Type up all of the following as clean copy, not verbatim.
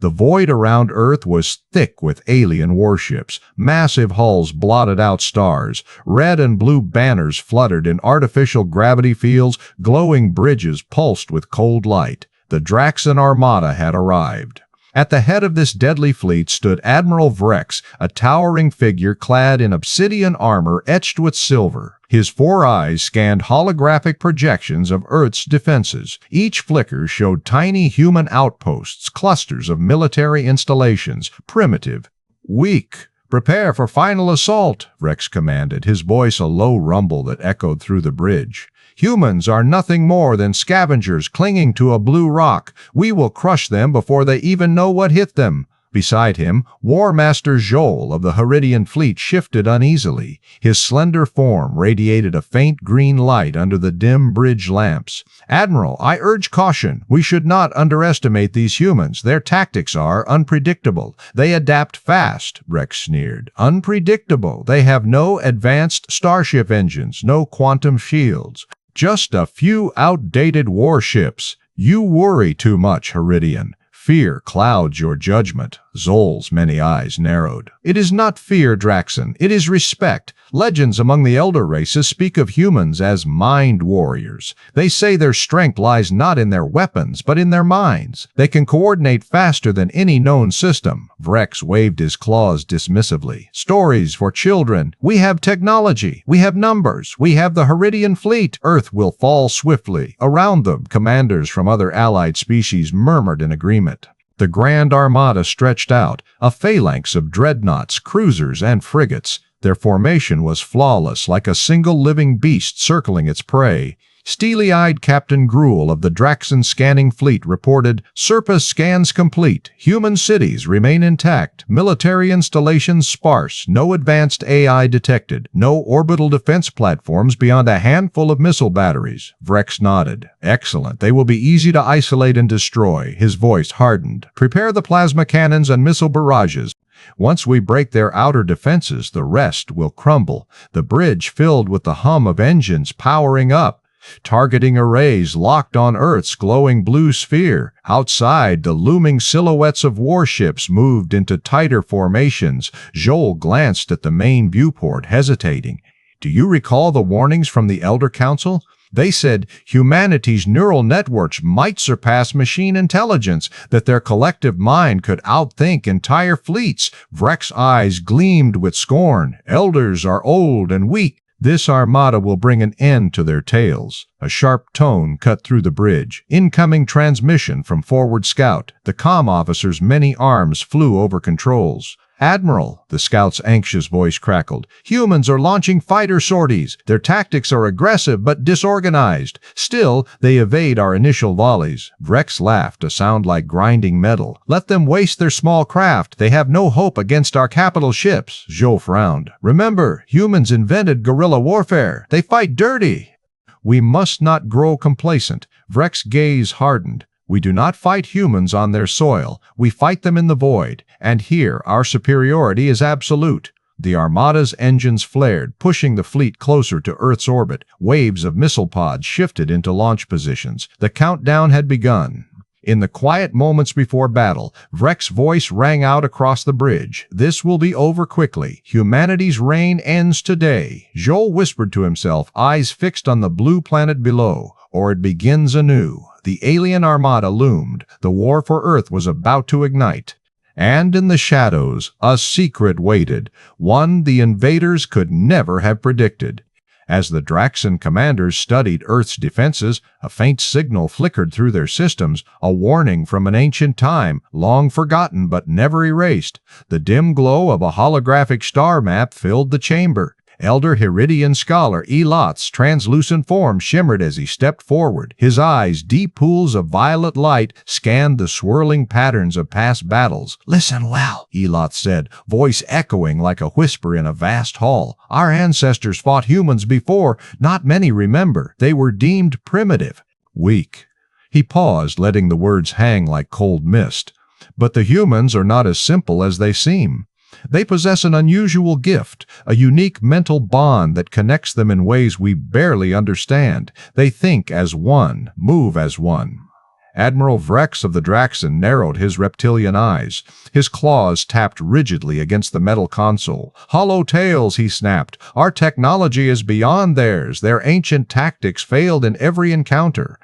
The void around Earth was thick with alien warships. Massive hulls blotted out stars. Red and blue banners fluttered in artificial gravity fields. Glowing bridges pulsed with cold light. The Draxan Armada had arrived. At the head of this deadly fleet stood Admiral Vrex, a towering figure clad in obsidian armor etched with silver. His 4 eyes scanned holographic projections of Earth's defenses. Each flicker showed tiny human outposts, clusters of military installations, primitive, weak. "Prepare for final assault," Vrex commanded, his voice a low rumble that echoed through the bridge. "Humans are nothing more than scavengers clinging to a blue rock. We will crush them before they even know what hit them." Beside him, War Master Joel of the Heridian fleet shifted uneasily. His slender form radiated a faint green light under the dim bridge lamps. "Admiral, I urge caution. We should not underestimate these humans. Their tactics are unpredictable. They adapt fast," Rex sneered. "Unpredictable. They have no advanced starship engines, no quantum shields. Just a few outdated warships. You worry too much, Heridian. Fear clouds your judgment." Zol's many eyes narrowed. "It is not fear, Draxan. It is respect. Legends among the elder races speak of humans as mind warriors. They say their strength lies not in their weapons, but in their minds. They can coordinate faster than any known system." Vrex waved his claws dismissively. "Stories for children. We have technology. We have numbers. We have the Heridian fleet. Earth will fall swiftly." Around them, commanders from other allied species murmured in agreement. The Grand Armada stretched out, a phalanx of dreadnoughts, cruisers, and frigates. Their formation was flawless, like a single living beast circling its prey. Steely-eyed Captain Gruel of the Draxan scanning fleet reported, "Surface scans complete. Human cities remain intact. Military installations sparse. No advanced AI detected. No orbital defense platforms beyond a handful of missile batteries." Vrex nodded. "Excellent. They will be easy to isolate and destroy." His voice hardened. "Prepare the plasma cannons and missile barrages. Once we break their outer defenses, the rest will crumble." The bridge filled with the hum of engines powering up. Targeting arrays locked on Earth's glowing blue sphere. Outside, the looming silhouettes of warships moved into tighter formations. Joel glanced at the main viewport, hesitating. "Do you recall the warnings from the Elder Council? They said humanity's neural networks might surpass machine intelligence, that their collective mind could outthink entire fleets." Vrex's eyes gleamed with scorn. "Elders are old and weak. This armada will bring an end to their tales." A sharp tone cut through the bridge. "Incoming transmission from Forward Scout." The comm officer's many arms flew over controls. "Admiral," the scout's anxious voice crackled, "humans are launching fighter sorties. Their tactics are aggressive but disorganized. Still, they evade our initial volleys." Vrex laughed, a sound like grinding metal. "Let them waste their small craft. They have no hope against our capital ships." Joe frowned. "Remember, humans invented guerrilla warfare. They fight dirty." "We must not grow complacent." Vrex's gaze hardened. "We do not fight humans on their soil. We fight them in the void. And here, our superiority is absolute." The Armada's engines flared, pushing the fleet closer to Earth's orbit. Waves of missile pods shifted into launch positions. The countdown had begun. In the quiet moments before battle, Vrex's voice rang out across the bridge. "This will be over quickly. Humanity's reign ends today." Joel whispered to himself, eyes fixed on the blue planet below. "Or it begins anew." The alien armada loomed. The war for Earth was about to ignite. And in the shadows, a secret waited, one the invaders could never have predicted. As the Draxan commanders studied Earth's defenses, a faint signal flickered through their systems, a warning from an ancient time, long forgotten but never erased. The dim glow of a holographic star map filled the chamber. Elder Heridian scholar Elot's translucent form shimmered as he stepped forward. His eyes, deep pools of violet light, scanned the swirling patterns of past battles. "Listen well," Elot said, voice echoing like a whisper in a vast hall. "Our ancestors fought humans before. Not many remember. They were deemed primitive, weak." He paused, letting the words hang like cold mist. "But the humans are not as simple as they seem. They possess an unusual gift, a unique mental bond that connects them in ways we barely understand. They think as one, move as one. Admiral Vrex of the Draxon narrowed his reptilian eyes. His claws tapped rigidly against the metal console. "Hollow tails," he snapped. "Our technology is beyond theirs. Their ancient tactics failed in every encounter.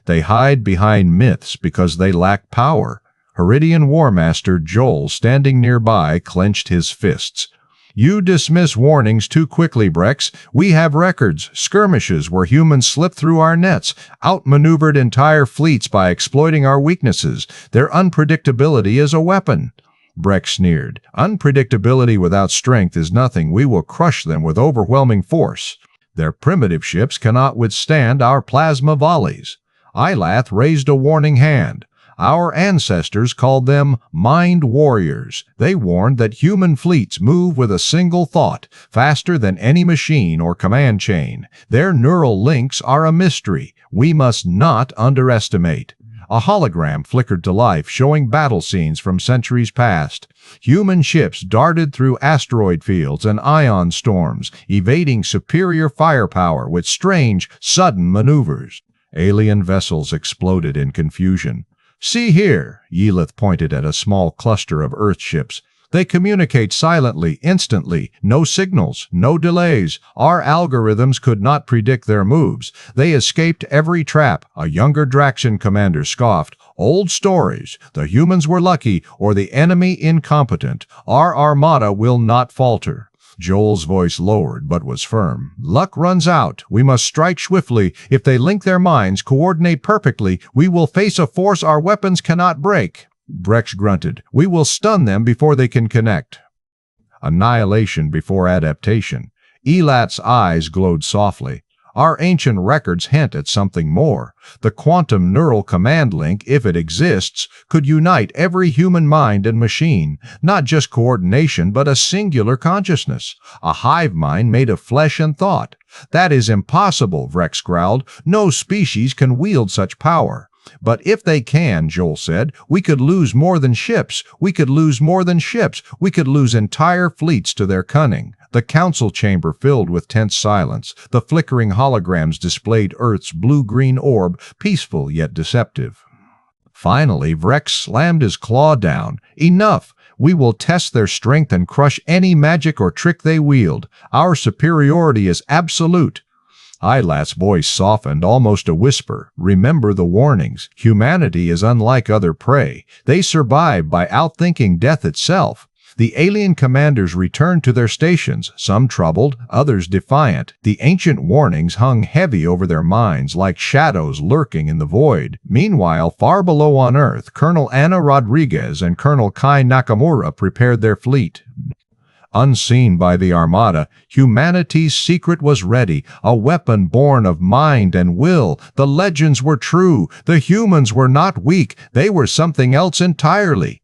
They hide behind myths because they lack power." Heridian War Master Joel, standing nearby, clenched his fists. "You dismiss warnings too quickly, Brex. We have records, skirmishes where humans slipped through our nets, outmaneuvered entire fleets by exploiting our weaknesses. Their unpredictability is a weapon." Brex sneered. "Unpredictability without strength is nothing. We will crush them with overwhelming force. Their primitive ships cannot withstand our plasma volleys." Ilath raised a warning hand. "Our ancestors called them mind warriors. They warned that human fleets move with a single thought, faster than any machine or command chain. Their neural links are a mystery we must not underestimate." A hologram flickered to life, showing battle scenes from centuries past. Human ships darted through asteroid fields and ion storms, evading superior firepower with strange, sudden maneuvers. Alien vessels exploded in confusion. "See here," Yelith pointed at a small cluster of Earth ships. "They communicate silently, instantly, no signals, no delays. Our algorithms could not predict their moves. They escaped every trap," a younger Draxon commander scoffed. "Old stories. The humans were lucky, or the enemy incompetent. Our Armada will not falter." Joel's voice lowered, but was firm. "Luck runs out. We must strike swiftly. If they link their minds, coordinate perfectly, we will face a force our weapons cannot break." Brex grunted. "We will stun them before they can connect." Annihilation before adaptation. Elat's eyes glowed softly. "Our ancient records hint at something more. The quantum neural command link, if it exists, could unite every human mind and machine. Not just coordination, but a singular consciousness. A hive mind made of flesh and thought." "That is impossible," Vrex growled. "No species can wield such power." "But if they can," Joel said, "we could lose more than ships. We could lose more than ships. We could lose entire fleets to their cunning." The council chamber filled with tense silence. The flickering holograms displayed Earth's blue-green orb, peaceful yet deceptive. Finally, Vrex slammed his claw down. "Enough! We will test their strength and crush any magic or trick they wield. Our superiority is absolute." Ilath's voice softened, almost a whisper. "Remember the warnings. Humanity is unlike other prey. They survive by outthinking death itself." The alien commanders returned to their stations, some troubled, others defiant. The ancient warnings hung heavy over their minds like shadows lurking in the void. Meanwhile, far below on Earth, Colonel Ana Rodriguez and Colonel Kai Nakamura prepared their fleet. Unseen by the Armada, humanity's secret was ready, a weapon born of mind and will. The legends were true. The humans were not weak. They were something else entirely.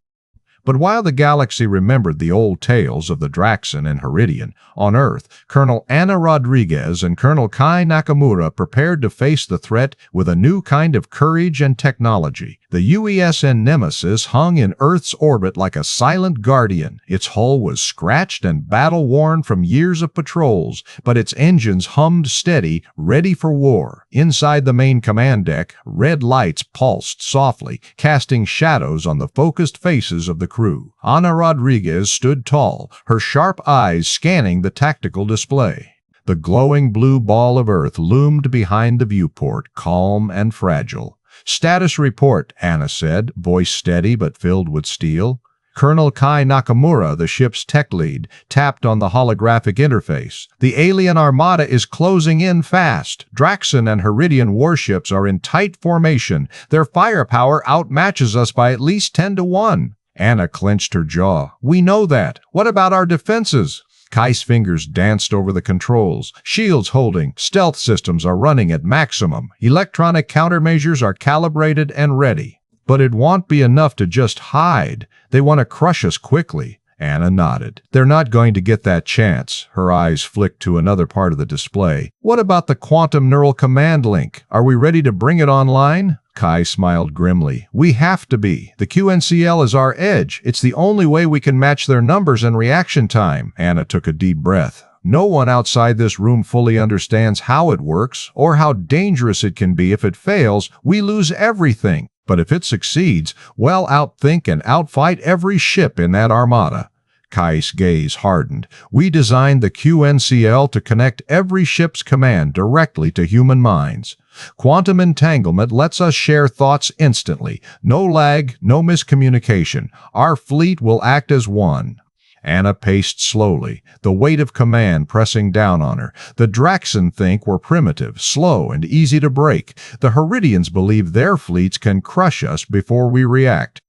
But while the galaxy remembered the old tales of the Draxon and Heridian, on Earth, Colonel Ana Rodriguez and Colonel Kai Nakamura prepared to face the threat with a new kind of courage and technology. The UESN Nemesis hung in Earth's orbit like a silent guardian. Its hull was scratched and battle-worn from years of patrols, but its engines hummed steady, ready for war. Inside the main command deck, red lights pulsed softly, casting shadows on the focused faces of the crew. Ana Rodriguez stood tall, her sharp eyes scanning the tactical display. The glowing blue ball of Earth loomed behind the viewport, calm and fragile. "Status report," Ana said, voice steady but filled with steel. Colonel Kai Nakamura, the ship's tech lead, tapped on the holographic interface. "The alien armada is closing in fast. Draxon and Heridian warships are in tight formation. Their firepower outmatches us by at least 10-1. Ana clenched her jaw. "We know that. What about our defenses?" Kai's fingers danced over the controls. "Shields holding. Stealth systems are running at maximum. Electronic countermeasures are calibrated and ready." "But it won't be enough to just hide. They want to crush us quickly." Ana nodded. "They're not going to get that chance." Her eyes flicked to another part of the display. "What about the quantum neural command link? Are we ready to bring it online?" Kai smiled grimly. "We have to be. The QNCL is our edge. It's the only way we can match their numbers and reaction time." Ana took a deep breath. "No one outside this room fully understands how it works or how dangerous it can be if it fails. We lose everything." But if it succeeds, we'll outthink and outfight every ship in that armada. Kai's gaze hardened. We designed the QNCL to connect every ship's command directly to human minds. Quantum entanglement lets us share thoughts instantly. No lag, no miscommunication. Our fleet will act as one. Anna paced slowly, the weight of command pressing down on her. The Draxan think we're primitive, slow, and easy to break. The Heridians believe their fleets can crush us before we react.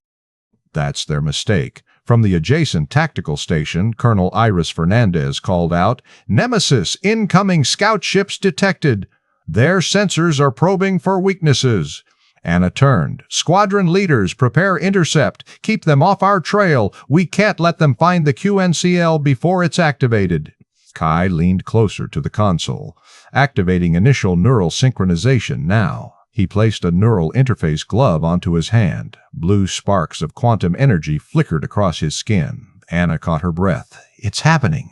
That's their mistake. From the adjacent tactical station, Colonel Iris Fernandez called out, "Nemesis, incoming scout ships detected. Their sensors are probing for weaknesses." Anna turned. "Squadron leaders, prepare intercept. Keep them off our trail. We can't let them find the QNCL before it's activated." Kai leaned closer to the console, activating initial neural synchronization now. He placed a neural interface glove onto his hand. Blue sparks of quantum energy flickered across his skin. Anna caught her breath. "It's happening."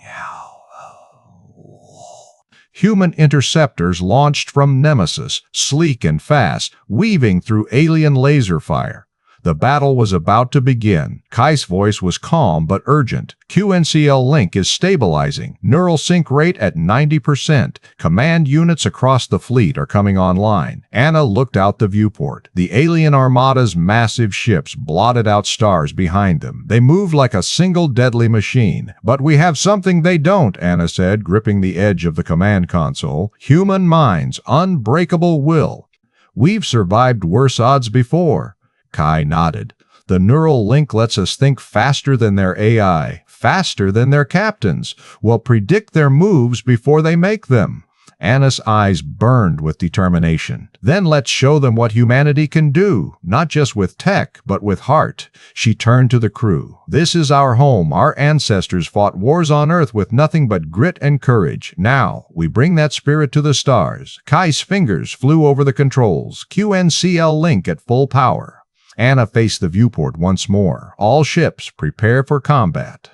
Human interceptors launched from Nemesis, sleek and fast, weaving through alien laser fire. The battle was about to begin. Kai's voice was calm but urgent. QNCL link is stabilizing. Neural sync rate at 90%. Command units across the fleet are coming online. Anna looked out the viewport. The alien armada's massive ships blotted out stars behind them. They moved like a single deadly machine. "But we have something they don't," Anna said, gripping the edge of the command console. "Human minds, unbreakable will. We've survived worse odds before." Kai nodded. "The neural link lets us think faster than their AI, faster than their captains. We'll predict their moves before they make them." Anna's eyes burned with determination. "Then let's show them what humanity can do, not just with tech, but with heart." She turned to the crew. "This is our home. Our ancestors fought wars on Earth with nothing but grit and courage. Now, we bring that spirit to the stars." Kai's fingers flew over the controls. QNCL link at full power. Anna faced the viewport once more. "All ships, prepare for combat.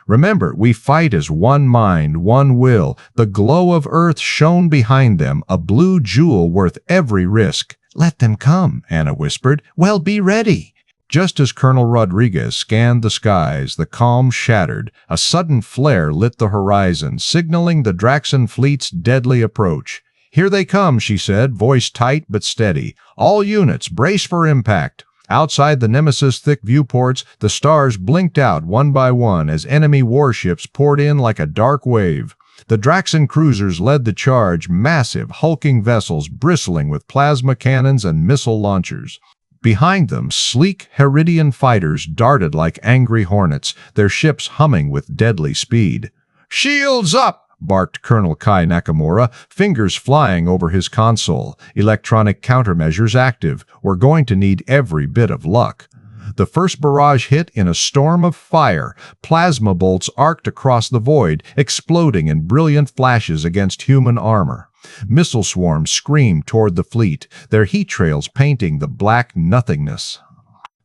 Remember, we fight as one mind, one will." The glow of Earth shone behind them, a blue jewel worth every risk. "Let them come," Anna whispered. "Well, be ready." Just as Colonel Rodriguez scanned the skies, the calm shattered. A sudden flare lit the horizon, signaling the Draxan fleet's deadly approach. "Here they come," she said, voice tight but steady. "All units, brace for impact." Outside the Nemesis' thick viewports, the stars blinked out one by one as enemy warships poured in like a dark wave. The Draxan cruisers led the charge, massive, hulking vessels bristling with plasma cannons and missile launchers. Behind them, sleek Heridian fighters darted like angry hornets, their ships humming with deadly speed. "Shields up!" barked Colonel Kai Nakamura, fingers flying over his console. "Electronic countermeasures active. We're going to need every bit of luck." The first barrage hit in a storm of fire. Plasma bolts arced across the void, exploding in brilliant flashes against human armor. Missile swarms screamed toward the fleet, their heat trails painting the black nothingness.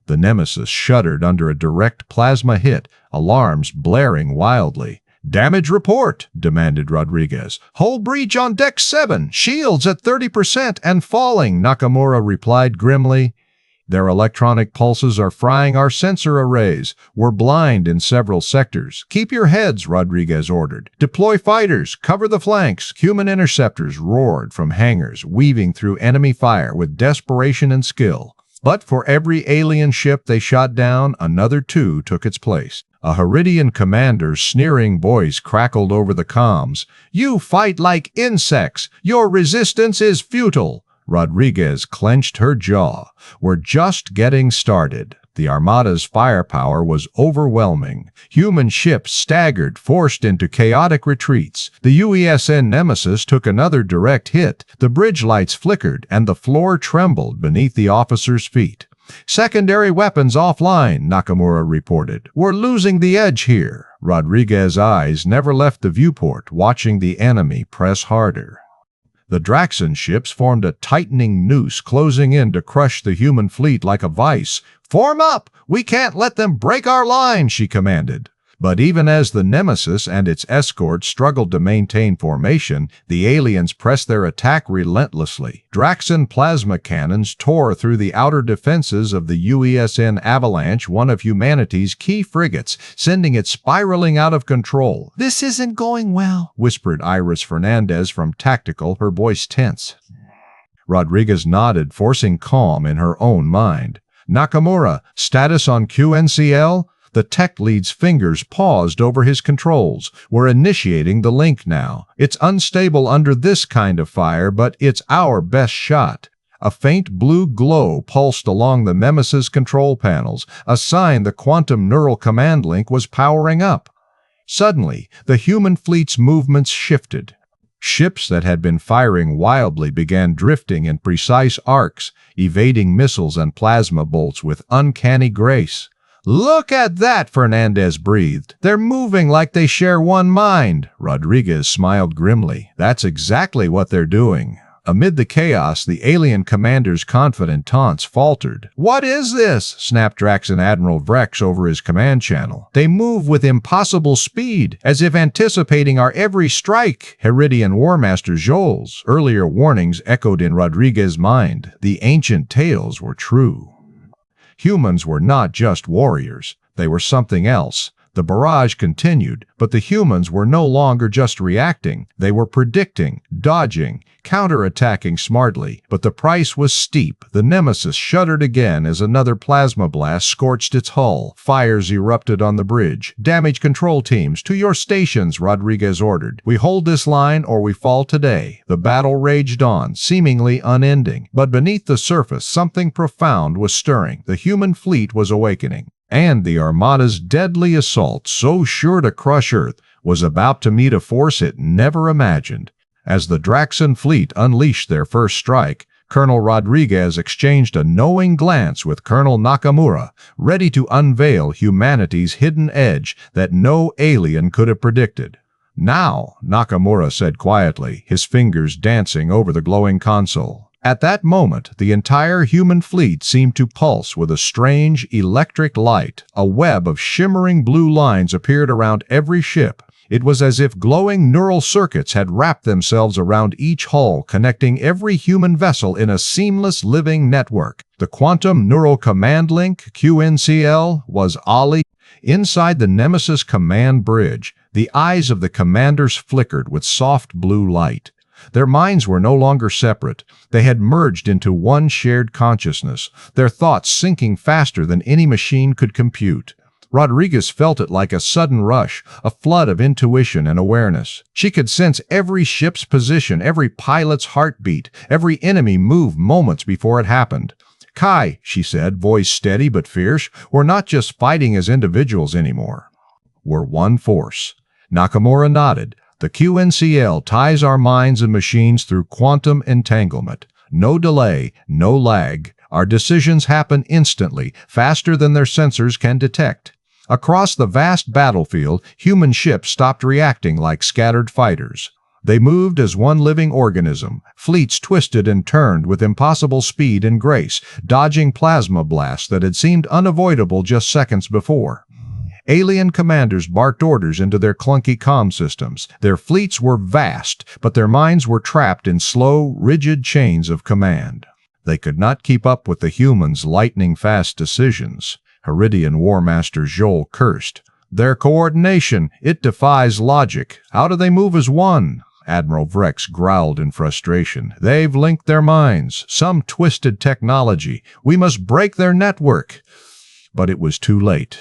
The Nemesis shuddered under a direct plasma hit, alarms blaring wildly. "Damage report," demanded Rodriguez. "Hull breach on deck 7, shields at 30% and falling," Nakamura replied grimly. "Their electronic pulses are frying our sensor arrays. We're blind in several sectors. Keep your heads," Rodriguez ordered. "Deploy fighters, cover the flanks." Human interceptors roared from hangars, weaving through enemy fire with desperation and skill. But for every alien ship they shot down, another two took its place. A Heridian commander's sneering voice crackled over the comms. "You fight like insects. Your resistance is futile." Rodriguez clenched her jaw. "We're just getting started." The Armada's firepower was overwhelming. Human ships staggered, forced into chaotic retreats. The UESN Nemesis took another direct hit. The bridge lights flickered, and the floor trembled beneath the officers' feet. "Secondary weapons offline," Nakamura reported. "We're losing the edge here." Rodriguez's eyes never left the viewport, watching the enemy press harder. The Draxan ships formed a tightening noose, closing in to crush the human fleet like a vice. "Form up! We can't let them break our line," she commanded. But even as the Nemesis and its escort struggled to maintain formation, the aliens pressed their attack relentlessly. Draxon plasma cannons tore through the outer defenses of the UESN Avalanche, one of humanity's key frigates, sending it spiraling out of control. "This isn't going well," whispered Iris Fernandez from Tactical, her voice tense. Rodriguez nodded, forcing calm in her own mind. "Nakamura, status on QNCL?" The tech lead's fingers paused over his controls. "We're initiating the link now. It's unstable under this kind of fire, but it's our best shot." A faint blue glow pulsed along the Nemesis control panels, a sign the quantum neural command link was powering up. Suddenly, the human fleet's movements shifted. Ships that had been firing wildly began drifting in precise arcs, evading missiles and plasma bolts with uncanny grace. "Look at that," Fernandez breathed. "They're moving like they share one mind." Rodriguez smiled grimly. "That's exactly what they're doing." Amid the chaos, the alien commander's confident taunts faltered. "What is this?" snapped Draxon Admiral Vrex over his command channel. "They move with impossible speed, as if anticipating our every strike." Heridian War Master Joel's earlier warnings echoed in Rodriguez's mind. The ancient tales were true. Humans were not just warriors. They were something else. The barrage continued, but the humans were no longer just reacting. They were predicting, dodging, counterattacking smartly. But the price was steep. The Nemesis shuddered again as another plasma blast scorched its hull. Fires erupted on the bridge. "Damage control teams, to your stations," Rodriguez ordered. "We hold this line or we fall today." The battle raged on, seemingly unending. But beneath the surface, something profound was stirring. The human fleet was awakening. And the Armada's deadly assault, so sure to crush Earth, was about to meet a force it never imagined. As the Draxon fleet unleashed their first strike, Colonel Rodriguez exchanged a knowing glance with Colonel Nakamura, ready to unveil humanity's hidden edge that no alien could have predicted. "Now," Nakamura said quietly, his fingers dancing over the glowing console. At that moment, the entire human fleet seemed to pulse with a strange electric light. A web of shimmering blue lines appeared around every ship. It was as if glowing neural circuits had wrapped themselves around each hull, connecting every human vessel in a seamless living network. The Quantum Neural Command Link, QNCL, was Ali. Inside the Nemesis command bridge, the eyes of the commanders flickered with soft blue light. Their minds were no longer separate. They had merged into one shared consciousness, their thoughts sinking faster than any machine could compute. Rodriguez felt it like a sudden rush, a flood of intuition and awareness. She could sense every ship's position, every pilot's heartbeat, every enemy move moments before it happened. "Kai," she said, voice steady but fierce, "we're not just fighting as individuals anymore. We're one force." Nakamura nodded. "The QNCL ties our minds and machines through quantum entanglement. No delay, no lag. Our decisions happen instantly, faster than their sensors can detect." Across the vast battlefield, human ships stopped reacting like scattered fighters. They moved as one living organism. Fleets twisted and turned with impossible speed and grace, dodging plasma blasts that had seemed unavoidable just seconds before. Alien commanders barked orders into their clunky comm systems. Their fleets were vast, but their minds were trapped in slow, rigid chains of command. They could not keep up with the humans' lightning-fast decisions. Heridian War Master Joel cursed. "Their coordination, it defies logic. How do they move as one?" Admiral Vrex growled in frustration. "They've linked their minds. Some twisted technology. We must break their network." But it was too late.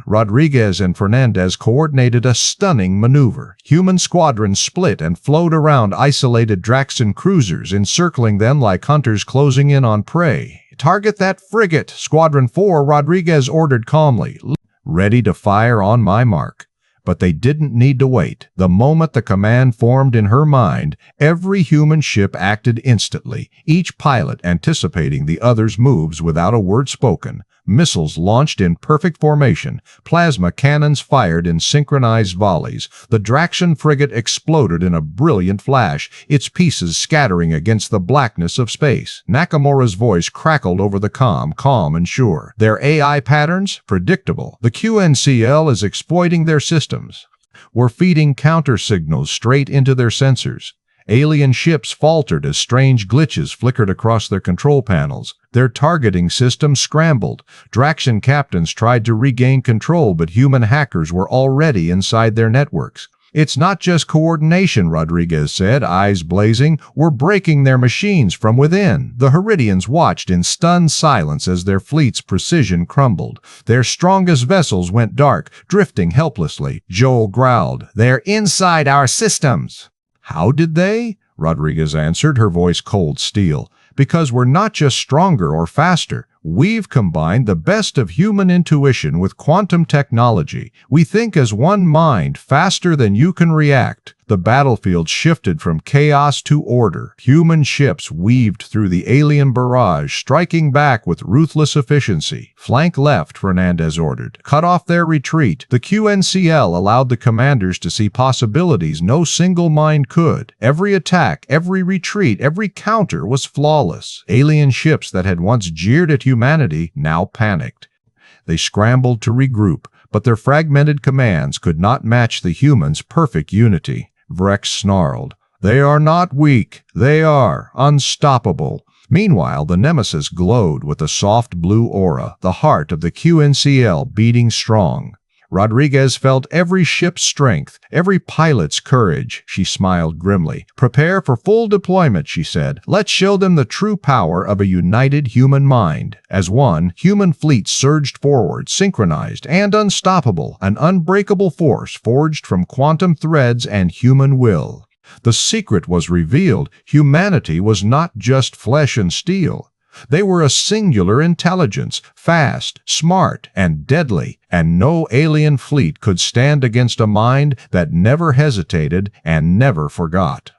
Rodriguez and Fernandez coordinated a stunning maneuver. Human squadrons split and flowed around isolated Draxon cruisers, encircling them like hunters closing in on prey. "Target that frigate," Squadron 4, Rodriguez ordered calmly. "Ready to fire on my mark." But they didn't need to wait. The moment the command formed in her mind, every human ship acted instantly, each pilot anticipating the other's moves without a word spoken. Missiles launched in perfect formation. Plasma cannons fired in synchronized volleys. The Draxan frigate exploded in a brilliant flash, its pieces scattering against the blackness of space. Nakamura's voice crackled over the comm, calm and sure. Their AI patterns? Predictable. The QNCL is exploiting their systems. We're feeding counter-signals straight into their sensors. Alien ships faltered as strange glitches flickered across their control panels. Their targeting systems scrambled. Draxan captains tried to regain control, but human hackers were already inside their networks. It's not just coordination, Rodriguez said, eyes blazing. We're breaking their machines from within. The Heridians watched in stunned silence as their fleet's precision crumbled. Their strongest vessels went dark, drifting helplessly. Joel growled, "They're inside our systems." "How did they?" Rodriguez answered, her voice cold steel. "Because we're not just stronger or faster. We've combined the best of human intuition with quantum technology. We think as one mind, faster than you can react." The battlefield shifted from chaos to order. Human ships weaved through the alien barrage, striking back with ruthless efficiency. "Flank left," Fernandez ordered. "Cut off their retreat." The QNCL allowed the commanders to see possibilities no single mind could. Every attack, every retreat, every counter was flawless. Alien ships that had once jeered at humanity now panicked. They scrambled to regroup, but their fragmented commands could not match the humans' perfect unity. Vrex snarled, "They are not weak. They are unstoppable." Meanwhile, the Nemesis glowed with a soft blue aura, the heart of the QNCL beating strong. Rodriguez felt every ship's strength, every pilot's courage. She smiled grimly. "Prepare for full deployment," she said. "Let's show them the true power of a united human mind." As one, human fleets surged forward, synchronized and unstoppable, an unbreakable force forged from quantum threads and human will. The secret was revealed. Humanity was not just flesh and steel. They were a singular intelligence, fast, smart, and deadly, and no alien fleet could stand against a mind that never hesitated and never forgot.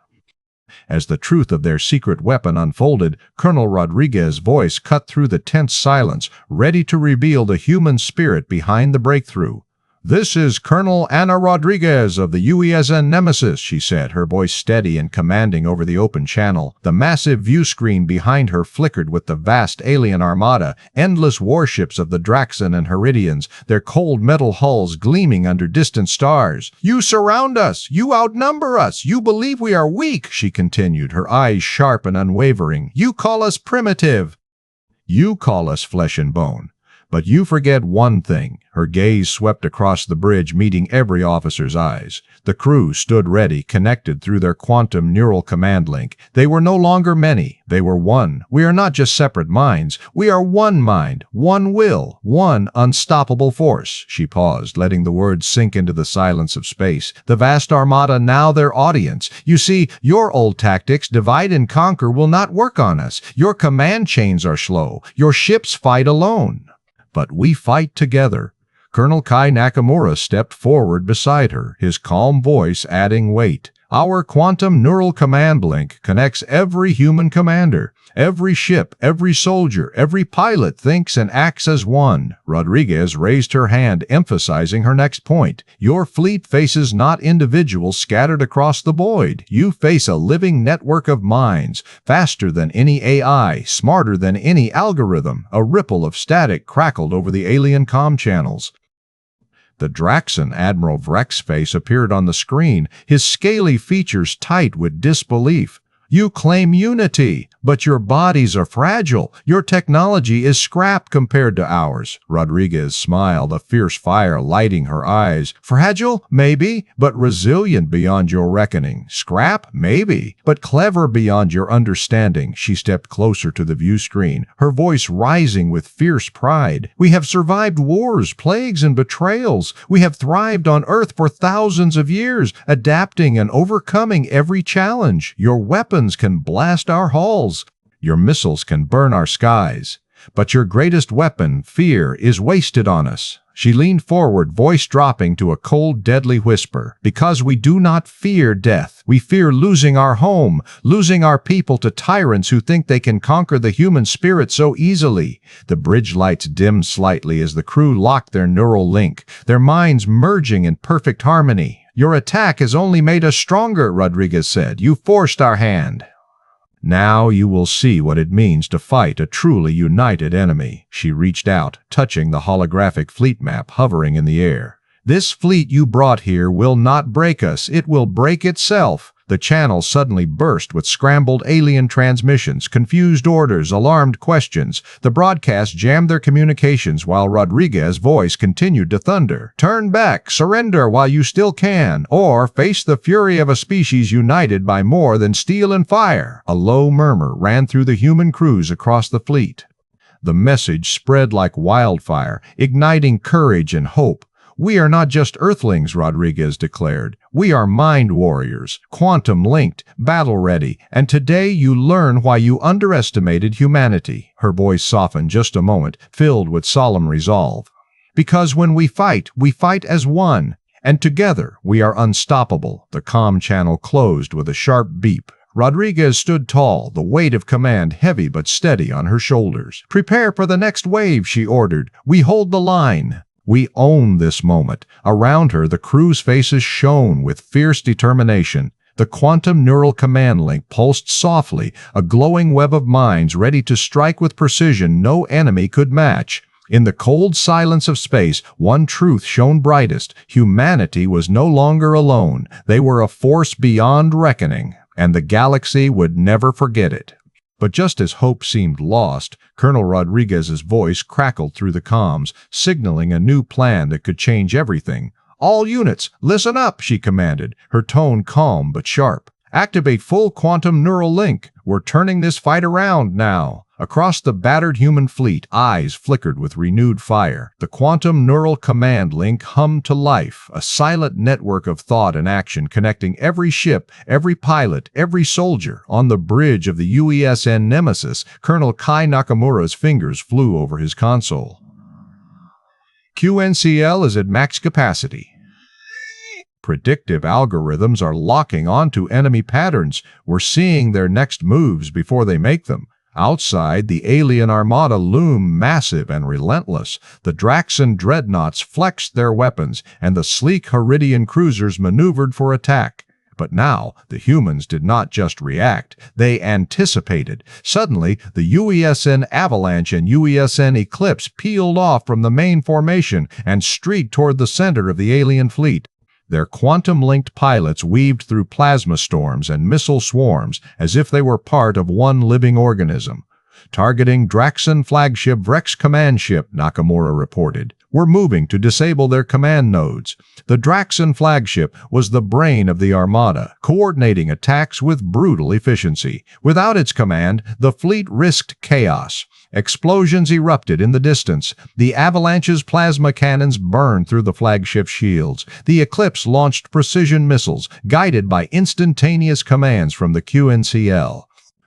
As the truth of their secret weapon unfolded, Colonel Rodriguez's voice cut through the tense silence, ready to reveal the human spirit behind the breakthrough. "This is Colonel Ana Rodriguez of the UESN Nemesis," she said, her voice steady and commanding over the open channel. The massive view screen behind her flickered with the vast alien armada, endless warships of the Draxan and Heridians, their cold metal hulls gleaming under distant stars. "You surround us! You outnumber us! You believe we are weak!" she continued, her eyes sharp and unwavering. "You call us primitive! You call us flesh and bone. But you forget one thing." Her gaze swept across the bridge, meeting every officer's eyes. The crew stood ready, connected through their quantum neural command link. They were no longer many. They were one. "We are not just separate minds. We are one mind, one will, one unstoppable force." She paused, letting the words sink into the silence of space. "The vast armada now their audience. You see, your old tactics, divide and conquer, will not work on us. Your command chains are slow. Your ships fight alone. But we fight together." Colonel Kai Nakamura stepped forward beside her, his calm voice adding weight. "Our quantum neural command link connects every human commander. Every ship, every soldier, every pilot thinks and acts as one." Rodriguez raised her hand, emphasizing her next point. "Your fleet faces not individuals scattered across the void. You face a living network of minds, faster than any AI, smarter than any algorithm." A ripple of static crackled over the alien comm channels. The Draxan Admiral Vrex's face appeared on the screen, his scaly features tight with disbelief. "You claim unity, but your bodies are fragile. Your technology is scrap compared to ours." Rodriguez smiled, a fierce fire lighting her eyes. "Fragile? Maybe, but resilient beyond your reckoning. Scrap? Maybe, but clever beyond your understanding." She stepped closer to the view screen, her voice rising with fierce pride. "We have survived wars, plagues, and betrayals. We have thrived on Earth for thousands of years, adapting and overcoming every challenge. Your weapons can blast our halls. Your missiles can burn our skies. But your greatest weapon, fear, is wasted on us." She leaned forward, voice dropping to a cold, deadly whisper. Because we do not fear death. We fear losing our home, losing our people to tyrants who think they can conquer the human spirit so easily. The bridge lights dimmed slightly as the crew locked their neural link, their minds merging in perfect harmony. Your attack has only made us stronger, Rodriguez said. You forced our hand. Now you will see what it means to fight a truly united enemy. She reached out, touching the holographic fleet map hovering in the air. This fleet you brought here will not break us. It will break itself. The channel suddenly burst with scrambled alien transmissions, confused orders, alarmed questions. The broadcast jammed their communications while Rodriguez's voice continued to thunder. Turn back, surrender while you still can, or face the fury of a species united by more than steel and fire. A low murmur ran through the human crews across the fleet. The message spread like wildfire, igniting courage and hope. We are not just Earthlings, Rodriguez declared. We are mind warriors, quantum-linked, battle-ready, and today you learn why you underestimated humanity. Her voice softened just a moment, filled with solemn resolve. Because when we fight as one, and together we are unstoppable. The comm channel closed with a sharp beep. Rodriguez stood tall, the weight of command heavy but steady on her shoulders. Prepare for the next wave, she ordered. We hold the line. We own this moment. Around her, the crew's faces shone with fierce determination. The quantum neural command link pulsed softly, a glowing web of minds ready to strike with precision no enemy could match. In the cold silence of space, one truth shone brightest. Humanity was no longer alone. They were a force beyond reckoning, and the galaxy would never forget it. But just as hope seemed lost, Colonel Rodriguez's voice crackled through the comms, signaling a new plan that could change everything. All units, listen up, she commanded, her tone calm but sharp. Activate full quantum neural link. We're turning this fight around now. Across the battered human fleet, eyes flickered with renewed fire. The quantum neural command link hummed to life, a silent network of thought and action connecting every ship, every pilot, every soldier. On the bridge of the UESN Nemesis, Colonel Kai Nakamura's fingers flew over his console. QNCL is at max capacity. Predictive algorithms are locking onto enemy patterns. We're seeing their next moves before they make them. Outside, the alien Armada loomed massive and relentless. The Draxan dreadnoughts flexed their weapons, and the sleek Heridian cruisers maneuvered for attack. But now, the humans did not just react, they anticipated. Suddenly, the UESN Avalanche and UESN Eclipse peeled off from the main formation and streaked toward the center of the alien fleet. Their quantum-linked pilots weaved through plasma storms and missile swarms as if they were part of one living organism. Targeting Draxan flagship Vrex command ship, Nakamura reported. We're moving to disable their command nodes. The Draxan flagship was the brain of the Armada, coordinating attacks with brutal efficiency. Without its command, the fleet risked chaos. Explosions erupted in the distance. The Avalanche's plasma cannons burned through the flagship's shields. The Eclipse launched precision missiles, guided by instantaneous commands from the QNCL.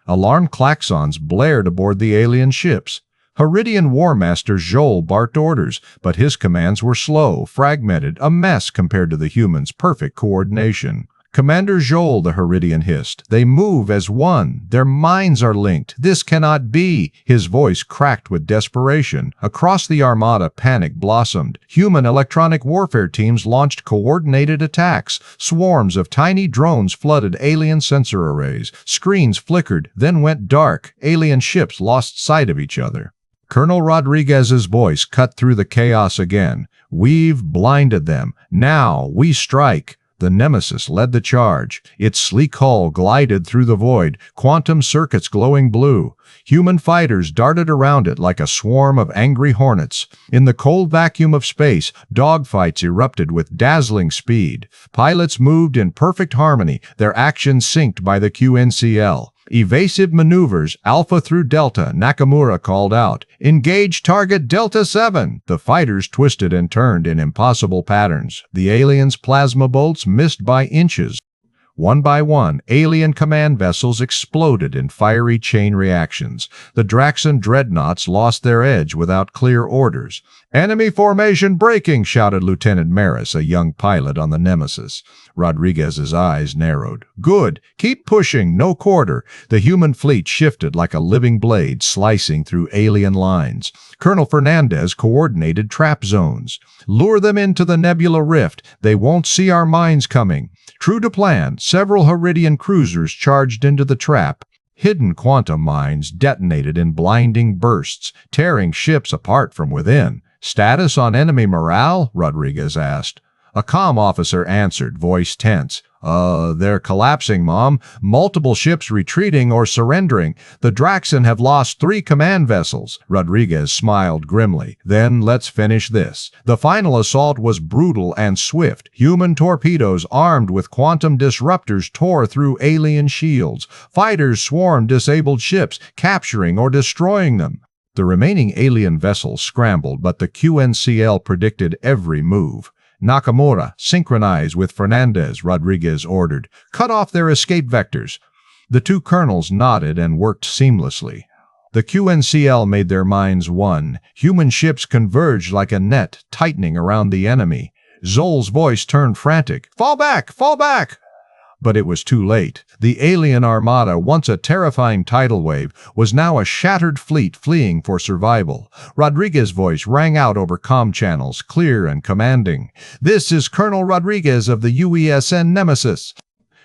Alarm klaxons blared aboard the alien ships. Heridian War Master Joel barked orders, but his commands were slow, fragmented, a mess compared to the humans' perfect coordination. Commander Joel, the Heridian hissed. They move as one. Their minds are linked. This cannot be. His voice cracked with desperation. Across the Armada, panic blossomed. Human electronic warfare teams launched coordinated attacks. Swarms of tiny drones flooded alien sensor arrays. Screens flickered, then went dark. Alien ships lost sight of each other. Colonel Rodriguez's voice cut through the chaos again. We've blinded them. Now we strike. The Nemesis led the charge. Its sleek hull glided through the void, quantum circuits glowing blue. Human fighters darted around it like a swarm of angry hornets. In the cold vacuum of space, dogfights erupted with dazzling speed. Pilots moved in perfect harmony, their actions synced by the QNCL. Evasive maneuvers, Alpha through Delta, Nakamura called out. Engage target Delta 7. The fighters twisted and turned in impossible patterns. The aliens' plasma bolts missed by inches. One by one, alien command vessels exploded in fiery chain reactions. The Draxan dreadnoughts lost their edge without clear orders. "Enemy formation breaking!" shouted Lieutenant Maris, a young pilot on the Nemesis. Rodriguez's eyes narrowed. "Good. Keep pushing. No quarter." The human fleet shifted like a living blade, slicing through alien lines. Colonel Fernandez coordinated trap zones. "Lure them into the nebula rift. They won't see our mines coming." True to plan, several Heridian cruisers charged into the trap. Hidden quantum mines detonated in blinding bursts, tearing ships apart from within. "Status on enemy morale?" Rodriguez asked. A comm officer answered, voice tense. They're collapsing, Mom. Multiple ships retreating or surrendering. The Draxan have lost 3 command vessels." Rodriguez smiled grimly. "Then let's finish this." The final assault was brutal and swift. Human torpedoes armed with quantum disruptors tore through alien shields. Fighters swarmed disabled ships, capturing or destroying them. The remaining alien vessels scrambled, but the QNCL predicted every move. "Nakamura, synchronize with Fernandez," Rodriguez ordered. "Cut off their escape vectors." The 2 colonels nodded and worked seamlessly. The QNCL made their minds one. Human ships converged like a net, tightening around the enemy. Zol's voice turned frantic. "Fall back! Fall back!" But it was too late. The alien armada, once a terrifying tidal wave, was now a shattered fleet fleeing for survival. Rodriguez's voice rang out over comm channels, clear and commanding. "This is Colonel Rodriguez of the UESN Nemesis.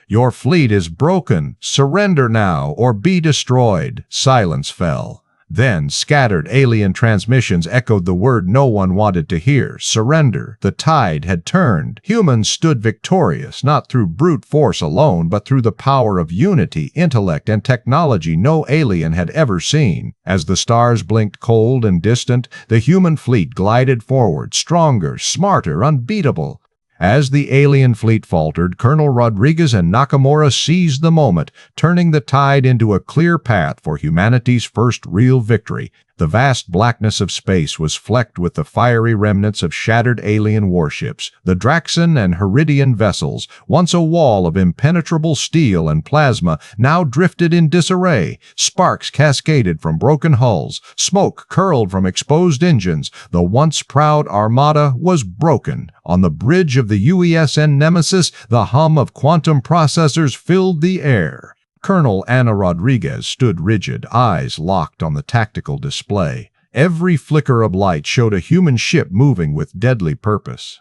Your fleet is broken. Surrender now or be destroyed." Silence fell. Then scattered alien transmissions echoed the word no one wanted to hear: surrender. The tide had turned. Humans stood victorious, not through brute force alone, but through the power of unity, intellect, and technology no alien had ever seen. As the stars blinked cold and distant, the human fleet glided forward, stronger, smarter, unbeatable. As the alien fleet faltered, Colonel Rodriguez and Nakamura seized the moment, turning the tide into a clear path for humanity's first real victory. The vast blackness of space was flecked with the fiery remnants of shattered alien warships. The Draxan and Heridian vessels, once a wall of impenetrable steel and plasma, now drifted in disarray. Sparks cascaded from broken hulls. Smoke curled from exposed engines. The once proud Armada was broken. On the bridge of the UESN Nemesis, the hum of quantum processors filled the air. Colonel Ana Rodriguez stood rigid, eyes locked on the tactical display. Every flicker of light showed a human ship moving with deadly purpose.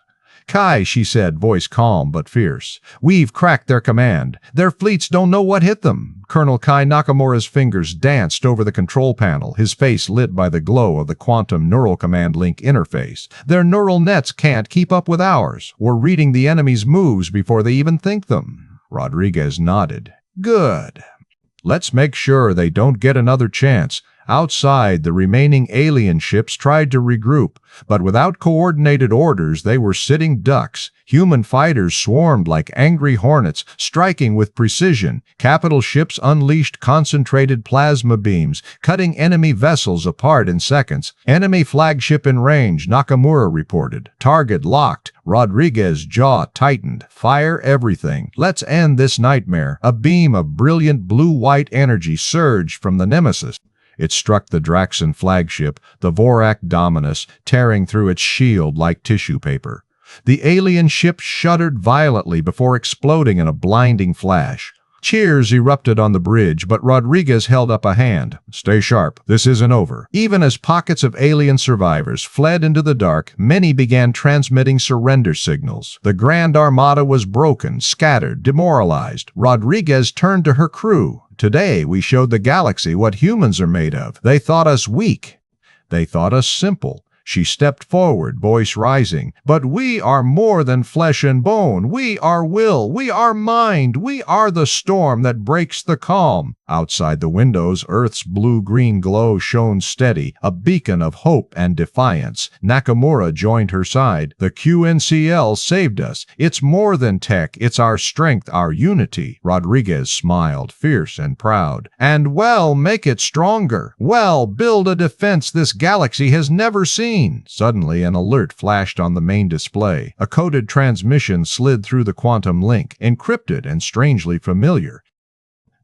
"Kai," she said, voice calm but fierce, "we've cracked their command. Their fleets don't know what hit them." Colonel Kai Nakamura's fingers danced over the control panel, his face lit by the glow of the quantum neural command link interface. "Their neural nets can't keep up with ours. We're reading the enemy's moves before they even think them." Rodriguez nodded. "Good. Let's make sure they don't get another chance." Outside, the remaining alien ships tried to regroup, but without coordinated orders, they were sitting ducks. Human fighters swarmed like angry hornets, striking with precision. Capital ships unleashed concentrated plasma beams, cutting enemy vessels apart in seconds. "Enemy flagship in range," Nakamura reported. "Target locked." Rodriguez's jaw tightened. "Fire everything. Let's end this nightmare." A beam of brilliant blue-white energy surged from the Nemesis. It struck the Draxan flagship, the Vorak Dominus, tearing through its shield like tissue paper. The alien ship shuddered violently before exploding in a blinding flash. Cheers erupted on the bridge, but Rodriguez held up a hand. "Stay sharp. This isn't over." Even as pockets of alien survivors fled into the dark, many began transmitting surrender signals. The Grand Armada was broken, scattered, demoralized. Rodriguez turned to her crew. "Today we showed the galaxy what humans are made of. They thought us weak. They thought us simple." She stepped forward, voice rising. "But we are more than flesh and bone. We are will. We are mind. We are the storm that breaks the calm." Outside the windows, Earth's blue-green glow shone steady, a beacon of hope and defiance. Nakamura joined her side. "The QNCL saved us. It's more than tech, it's our strength, our unity." Rodriguez smiled, fierce and proud. "And well, make it stronger. Well, build a defense this galaxy has never seen." Suddenly, an alert flashed on the main display. A coded transmission slid through the quantum link, encrypted and strangely familiar.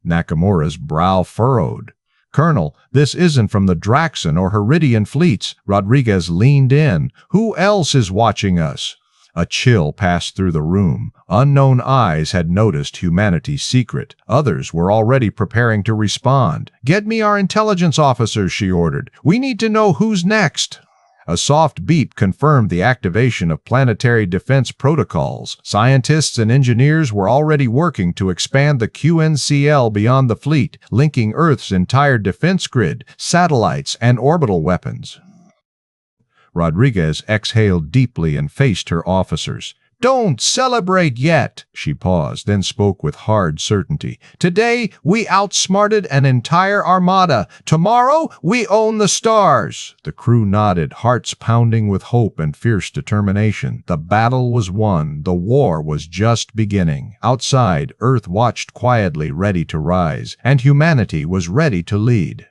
Nakamura's brow furrowed. "Colonel, this isn't from the Draxan or Heridian fleets." Rodriguez leaned in. "Who else is watching us?" A chill passed through the room. Unknown eyes had noticed humanity's secret. Others were already preparing to respond. "Get me our intelligence officers," she ordered. "We need to know who's next." A soft beep confirmed the activation of planetary defense protocols. Scientists and engineers were already working to expand the QNCL beyond the fleet, linking Earth's entire defense grid, satellites, and orbital weapons. Rodriguez exhaled deeply and faced her officers. "Don't celebrate yet!" She paused, then spoke with hard certainty. "Today, we outsmarted an entire armada. Tomorrow, we own the stars." The crew nodded, hearts pounding with hope and fierce determination. The battle was won. The war was just beginning. Outside, Earth watched quietly, ready to rise, and humanity was ready to lead.